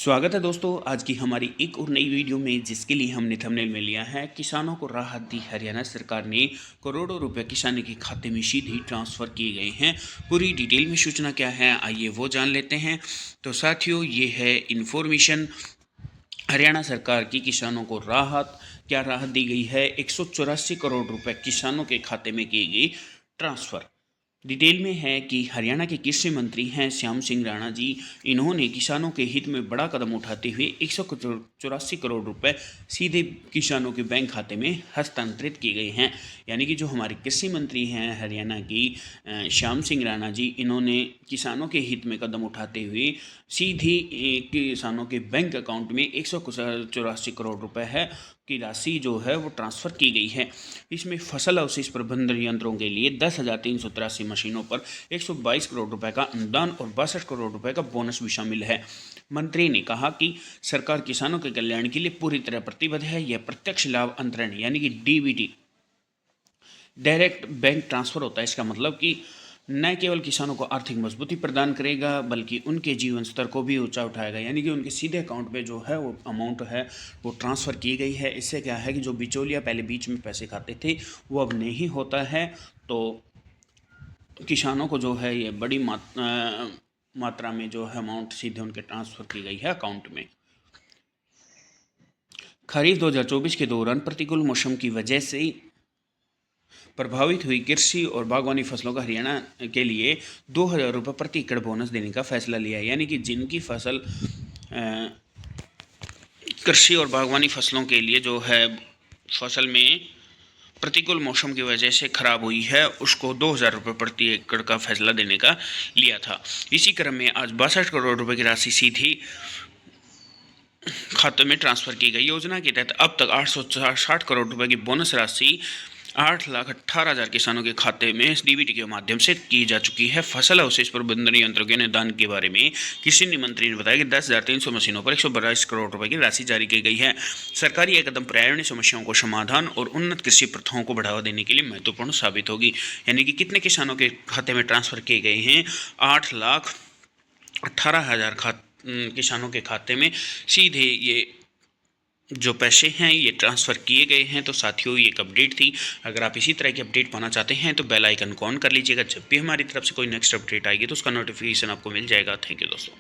स्वागत है दोस्तों आज की हमारी एक और नई वीडियो में, जिसके लिए हमने थंबनेल में लिया है किसानों को राहत दी हरियाणा सरकार ने। करोड़ों रुपए किसानों के खाते में सीधे ट्रांसफ़र किए गए हैं। पूरी डिटेल में सूचना क्या है आइए वो जान लेते हैं। तो साथियों, ये है इन्फॉर्मेशन। हरियाणा सरकार की किसानों को राहत, क्या राहत दी गई है। 184 करोड़ रुपए किसानों के खाते में की गई ट्रांसफ़र। डिटेल में है कि हरियाणा के कृषि मंत्री हैं श्याम सिंह राणा जी। इन्होंने किसानों के हित में बड़ा कदम उठाते हुए 184 करोड़ रुपए सीधे किसानों के बैंक खाते में हस्तांतरित किए गए हैं। यानी कि जो हमारे कृषि मंत्री हैं हरियाणा की श्याम सिंह राणा जी, इन्होंने किसानों के हित में कदम उठाते हुए सीधे किसानों के बैंक अकाउंट में 184 करोड़ रुपए है की राशि जो है वो ट्रांसफ़र की गई है। इसमें फसल अवशेष प्रबंधन यंत्रों के लिए 10,383 मशीनों पर 122 करोड़ रुपए का अनुदान और 62 करोड़ रुपए का बोनस भी शामिल है। मंत्री ने कहा कि सरकार किसानों के कल्याण के लिए पूरी तरह प्रतिबद्ध है। यह प्रत्यक्ष लाभ अंतरण यानी कि डीबीटी, डायरेक्ट बैंक ट्रांसफ़र होता है। इसका मतलब कि न केवल किसानों को आर्थिक मजबूती प्रदान करेगा बल्कि उनके जीवन स्तर को भी ऊंचा उठाएगा। यानी कि उनके सीधे अकाउंट में जो है वो अमाउंट है वो ट्रांसफ़र की गई है। इससे क्या है कि जो बिचौलिया पहले बीच में पैसे खाते थे वो अब नहीं होता है। तो किसानों को जो है ये बड़ी मात्रा में जो है अमाउंट सीधे उनके ट्रांसफ़र की गई है अकाउंट में। खरीफ 2024 के दौरान प्रतिकूल मौसम की वजह से प्रभावित हुई कृषि और बागवानी फसलों का हरियाणा के लिए 2,000 रुपये प्रति एकड़ बोनस देने का फैसला लिया है। यानी कि जिनकी फसल कृषि और बागवानी फसलों के लिए जो है फसल में प्रतिकूल मौसम की वजह से खराब हुई है, उसको 2,000 रुपये प्रति एकड़ का फैसला देने का लिया था। इसी क्रम में आज 62 करोड़ रुपए की राशि सीधी खाते में ट्रांसफ़र की गई। योजना के तहत अब तक 860 करोड़ रुपए की बोनस राशि 8,18,000 किसानों के खाते में डीबीटी के माध्यम से की जा चुकी है। फसल अवशेष प्रबंधन यंत्रों के अनुदान के बारे में कृषि मंत्री ने बताया कि 10,300 मशीनों पर 122 करोड़ रुपए की राशि जारी की गई है। सरकारी यह कदम पर्यावरणीय समस्याओं को समाधान और उन्नत कृषि प्रथाओं को बढ़ावा देने के लिए महत्वपूर्ण साबित होगी। यानी कि कितने किसानों के खाते में ट्रांसफ़र किए गए हैं? 8,18,000 किसानों के खाते में सीधे ये जो पैसे हैं ये ट्रांसफ़र किए गए हैं। तो साथियों, ये एक अपडेट थी। अगर आप इसी तरह की अपडेट पाना चाहते हैं तो बेल आइकन को ऑन कर लीजिएगा। जब भी हमारी तरफ से कोई नेक्स्ट अपडेट आएगी तो उसका नोटिफिकेशन आपको मिल जाएगा। थैंक यू दोस्तों।